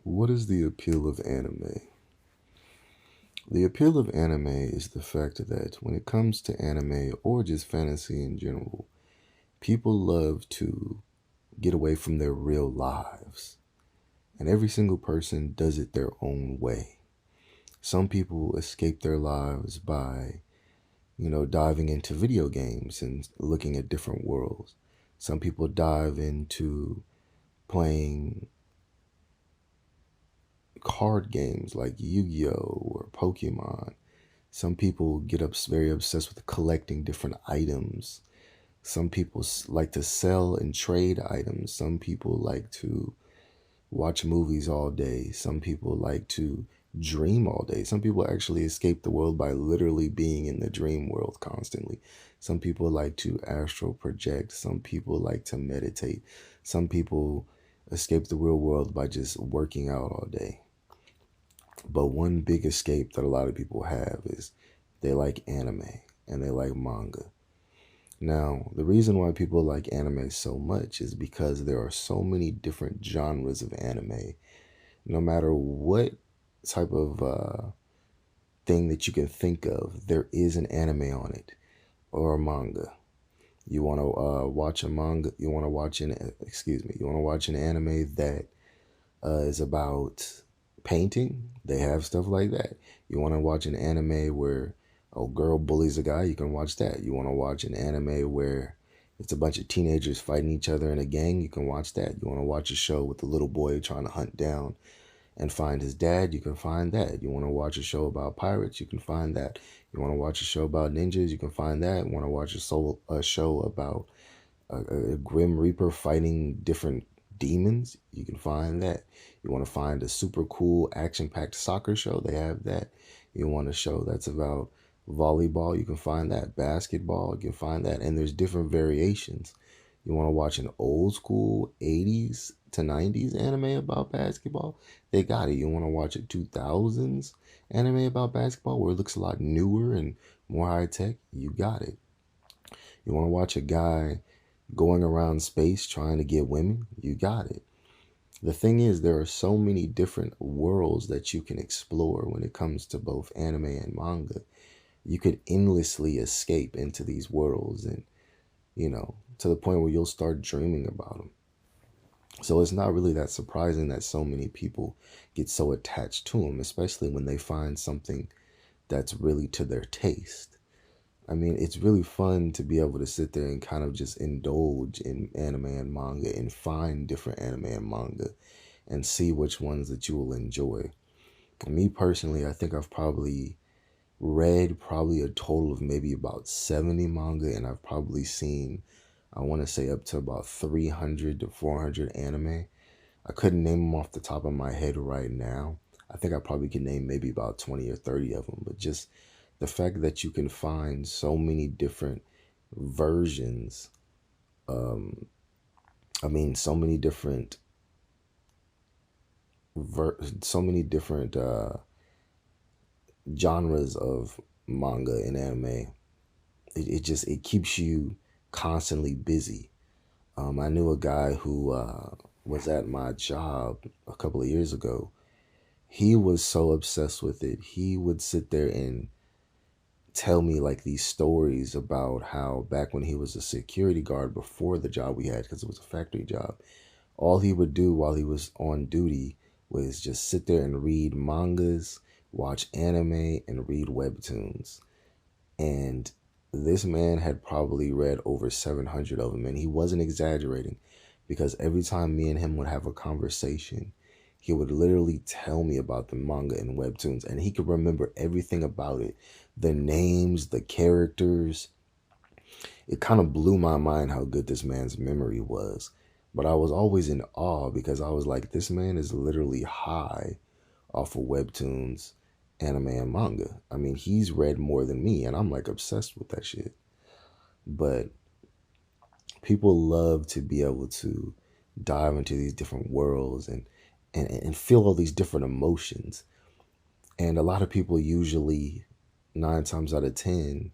What is the appeal of anime? The appeal of anime is the fact that when it comes to anime or just fantasy in general, people love to get away from their real lives. And every single person does it their own way. Some people escape their lives by, diving into video games and looking at different worlds. Some people dive into playing card games like Yu-Gi-Oh or Pokemon. Some people get very obsessed with collecting different items. Some people like to sell and trade items. Some people like to watch movies all day. Some people like to dream all day. Some people actually escape the world by literally being in the dream world constantly. Some people like to astral project. Some people like to meditate. Some people escape the real world by just working out all day. But one big escape that a lot of people have is they like anime and they like manga. Now, the reason why people like anime so much is because there are so many different genres of anime. No matter what type of thing that you can think of, there is an anime on it or a manga. You want to watch a manga, you want to watch you want to watch an anime that is about painting, they have stuff like that. You want to watch an anime where a girl bullies a guy, you can watch that. You want to watch an anime where it's a bunch of teenagers fighting each other in a gang, you can watch that. You want to watch a show with a little boy trying to hunt down and find his dad, you can find that. You want to watch a show about pirates, you can find that. You want to watch a show about ninjas, you can find that. You want to watch a show about a Grim Reaper fighting different demons, you can find that. You want to find a super cool action packed soccer show, they have that. You want a show that's about volleyball, you can find that. Basketball, you can find that. And there's different variations. You want to watch an old school 80s to 90s anime about basketball, they got it. You want to watch a 2000s anime about basketball where it looks a lot newer and more high tech, you got it. You want to watch a guy going around space trying to get women, you got it. The thing is, there are so many different worlds that you can explore when it comes to both anime and manga. You could endlessly escape into these worlds and, to the point where you'll start dreaming about them. So it's not really that surprising that so many people get so attached to them, especially when they find something that's really to their taste. I mean, it's really fun to be able to sit there and kind of just indulge in anime and manga and find different anime and manga and see which ones that you will enjoy. Me personally, I think I've probably read probably a total of maybe about 70 manga, and I've probably seen, I want to say, up to about 300 to 400 anime. I couldn't name them off the top of my head right now. I think I probably could name maybe about 20 or 30 of them, but just the fact that you can find so many different versions, um, so many different, so many different genres of manga and anime, it keeps you constantly busy. I knew a guy who was at my job a couple of years ago. He was so obsessed with it. He would sit there and tell me like these stories about how back when he was a security guard before the job we had, because it was a factory job, all he would do while he was on duty was just sit there and read mangas, watch anime, and read webtoons. And this man had probably read over 700 of them, and he wasn't exaggerating, because every time me and him would have a conversation, he would literally tell me about the manga and webtoons, and he could remember everything about it, the names, the characters. It kind of blew my mind how good this man's memory was. But I was always in awe because I was like, this man is literally high off of webtoons, anime, and manga. I mean, he's read more than me, and I'm like obsessed with that shit. But people love to be able to dive into these different worlds and feel all these different emotions. And a lot of people usually, 9 times out of 10,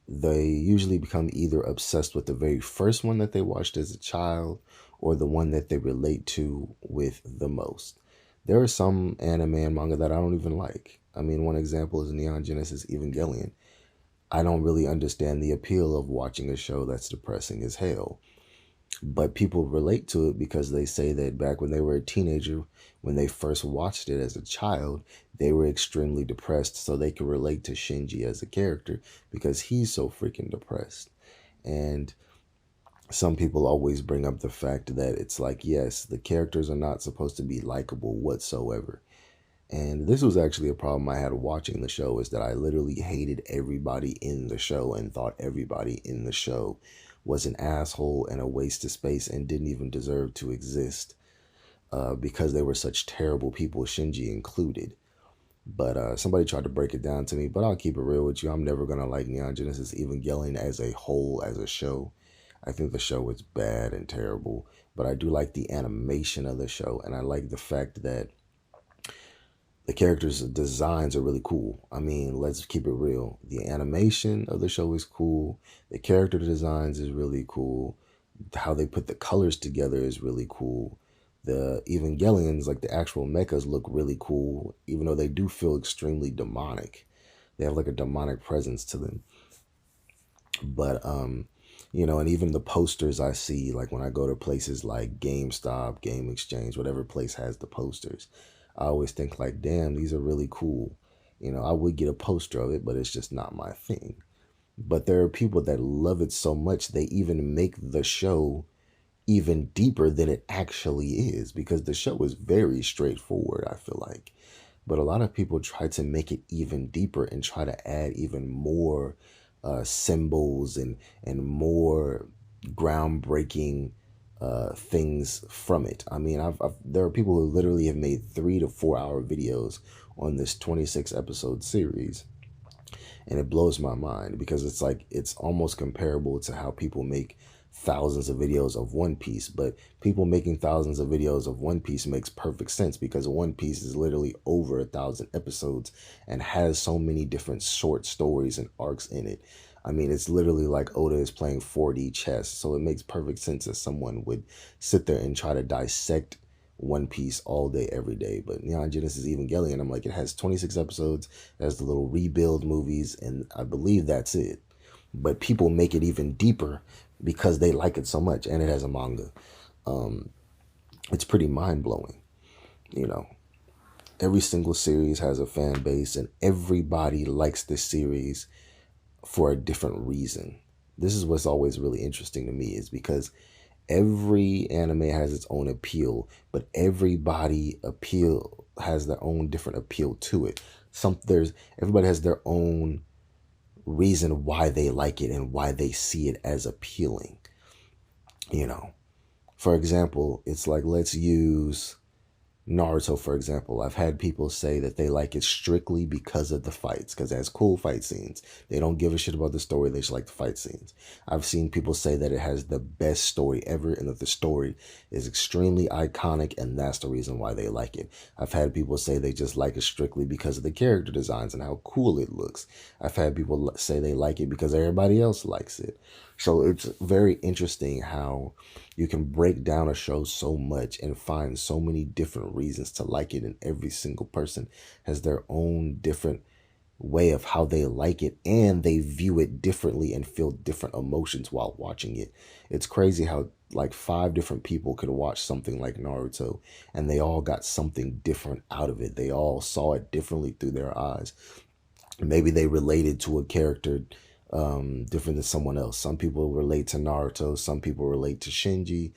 they usually become either obsessed with the very first one that they watched as a child or the one that they relate to with the most. There are some anime and manga that I don't even like. I mean, one example is Neon Genesis Evangelion. I don't really understand the appeal of watching a show that's depressing as hell. But people relate to it because they say that back when they were a teenager, when they first watched it as a child, they were extremely depressed. So they can relate to Shinji as a character because he's so freaking depressed. And some people always bring up the fact that it's like, yes, the characters are not supposed to be likable whatsoever. And this was actually a problem I had watching the show, is that I literally hated everybody in the show and thought everybody in the show was an asshole and a waste of space and didn't even deserve to exist, because they were such terrible people, Shinji included. But somebody tried to break it down to me, but I'll keep it real with you. I'm never going to like Neon Genesis Evangelion as a whole, as a show. I think the show is bad and terrible, but I do like the animation of the show, and I like the fact that the characters' designs are really cool. I mean, let's keep it real. The animation of the show is cool. The character designs is really cool. How they put the colors together is really cool. The Evangelions, like the actual mechas, look really cool, even though they do feel extremely demonic. They have like a demonic presence to them. But and even the posters I see, like when I go to places like GameStop, Game Exchange, whatever place has the posters, I always think like, damn, these are really cool. I would get a poster of it, but it's just not my thing. But there are people that love it so much they even make the show even deeper than it actually is, because the show is very straightforward, I feel like. But a lot of people try to make it even deeper and try to add even more symbols and more groundbreaking things from it. I mean, there are people who literally have made 3 to 4 hour videos on this 26 episode series, and it blows my mind because it's like it's almost comparable to how people make thousands of videos of One Piece. But people making thousands of videos of One Piece makes perfect sense because One Piece is literally over 1,000 episodes and has so many different short stories and arcs in it. I mean, it's literally like Oda is playing 4D chess, so it makes perfect sense that someone would sit there and try to dissect One Piece all day, every day. But Neon Genesis Evangelion, I'm like, it has 26 episodes, it has the little rebuild movies, and I believe that's it. But people make it even deeper because they like it so much, and it has a manga. It's pretty mind blowing. You know, every single series has a fan base, and everybody likes this series for a different reason. This is what's always really interesting to me, is because every anime has its own appeal, but everybody appeal has their own different appeal to it. Everybody has their own reason why they like it and why they see it as appealing. You know, for example, it's like, let's use Naruto, for example. I've had people say that they like it strictly because of the fights, because it has cool fight scenes. They don't give a shit about the story, they just like the fight scenes. I've seen people say that it has the best story ever and that the story is extremely iconic, and that's the reason why they like it. I've had people say they just like it strictly because of the character designs and how cool it looks. I've had people say they like it because everybody else likes it. So it's very interesting how you can break down a show so much and find so many different reasons to like it, and every single person has their own different way of how they like it, and they view it differently and feel different emotions while watching it. It's crazy how like 5 different people could watch something like Naruto and they all got something different out of it. They all saw it differently through their eyes. Maybe they related to a character different than someone else. Some people relate to Naruto. Some people relate to Shinji.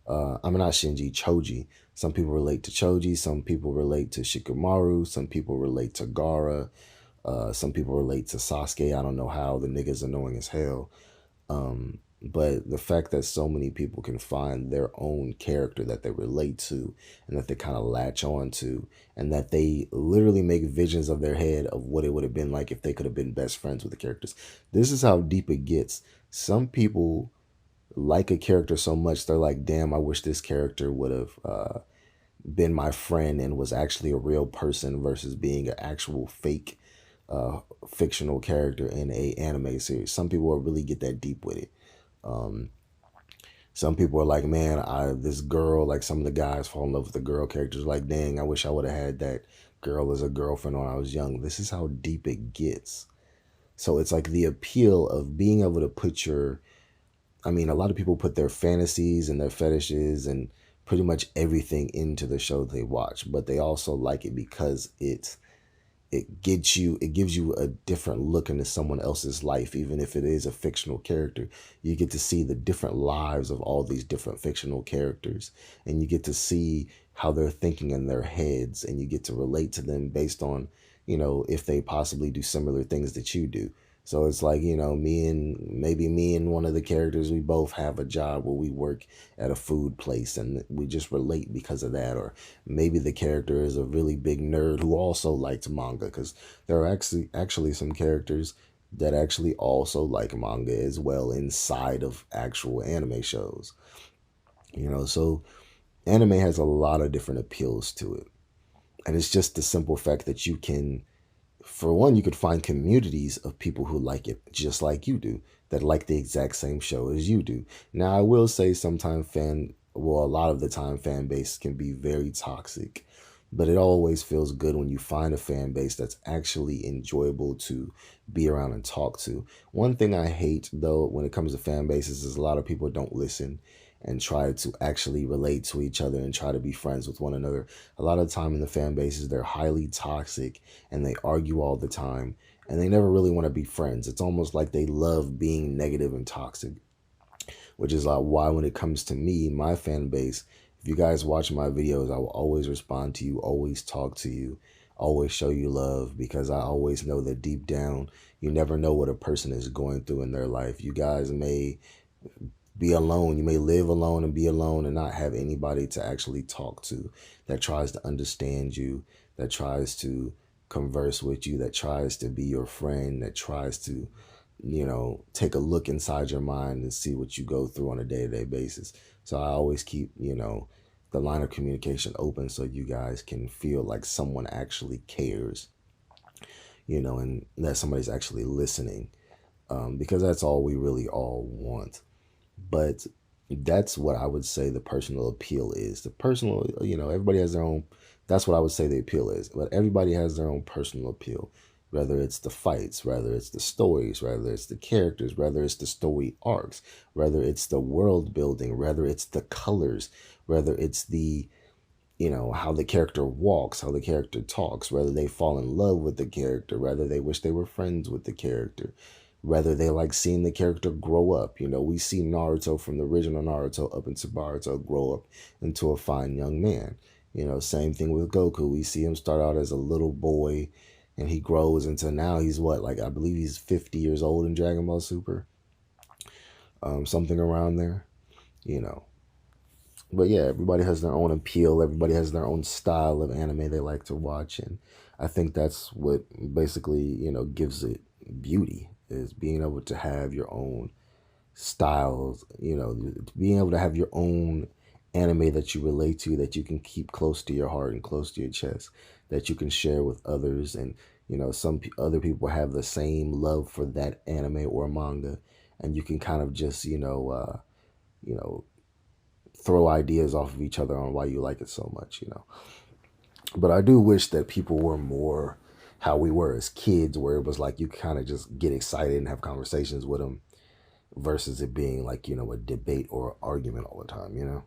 I'm not Shinji, Choji. Some people relate to Choji. Some people relate to Shikamaru. Some people relate to Gaara. Some people relate to Sasuke. I don't know how. The nigga's annoying as hell. But the fact that so many people can find their own character that they relate to and that they kind of latch on to, and that they literally make visions of their head of what it would have been like if they could have been best friends with the characters. This is how deep it gets. Some people like a character so much, they're like, damn, I wish this character would have been my friend and was actually a real person versus being an actual fake fictional character in a anime series. Some people will really get that deep with it. Some people are like, man, this girl, like some of the guys fall in love with the girl characters. Like, dang, I wish I would have had that girl as a girlfriend when I was young. This is how deep it gets. So it's like the appeal of being able to put your, I mean, a lot of people put their fantasies and their fetishes and pretty much everything into the show they watch, but they also like it because it gives you a different look into someone else's life. Even if it is a fictional character, you get to see the different lives of all these different fictional characters, and you get to see how they're thinking in their heads, and you get to relate to them based on, if they possibly do similar things that you do. So it's like, me and one of the characters, we both have a job where we work at a food place, and we just relate because of that. Or maybe the character is a really big nerd who also likes manga, because there are actually some characters that actually also like manga as well inside of actual anime shows. So anime has a lot of different appeals to it. And it's just the simple fact that you can, for one, you could find communities of people who like it just like you do, that like the exact same show as you do. Now, I will say sometimes a lot of the time, fan base can be very toxic, but it always feels good when you find a fan base that's actually enjoyable to be around and talk to. One thing I hate, though, when it comes to fan bases is a lot of people don't listen and try to actually relate to each other and try to be friends with one another. A lot of the time in the fan bases, they're highly toxic and they argue all the time and they never really want to be friends. It's almost like they love being negative and toxic, which is like why when it comes to me, my fan base, if you guys watch my videos, I will always respond to you, always talk to you, always show you love, because I always know that deep down, you never know what a person is going through in their life. You guys may be alone. You may live alone and be alone and not have anybody to actually talk to that tries to understand you, that tries to converse with you, that tries to be your friend, that tries to, take a look inside your mind and see what you go through on a day-to-day basis. So I always keep, the line of communication open so you guys can feel like someone actually cares, and that somebody's actually listening, because that's all we really all want. But that's what I would say the personal appeal is. The personal, everybody has their own. That's what I would say the appeal is. But everybody has their own personal appeal. Whether it's the fights, whether it's the stories, whether it's the characters, whether it's the story arcs, whether it's the world building, whether it's the colors, whether it's the, how the character walks, how the character talks, whether they fall in love with the character, whether they wish they were friends with the character, whether they like seeing the character grow up. We see Naruto from the original Naruto up into Boruto grow up into a fine young man. Same thing with Goku. We see him start out as a little boy and he grows into now he's what, like I believe he's 50 years old in Dragon Ball Super. Something around there, you know. But yeah, everybody has their own appeal. Everybody has their own style of anime they like to watch. And I think that's what basically, gives it beauty, is being able to have your own styles, being able to have your own anime that you relate to, that you can keep close to your heart and close to your chest, that you can share with others. And, some other people have the same love for that anime or manga. And you can kind of just, you know, throw ideas off of each other on why you like it so much. But I do wish that people were more how we were as kids, where it was like you kind of just get excited and have conversations with them versus it being like, a debate or argument all the time.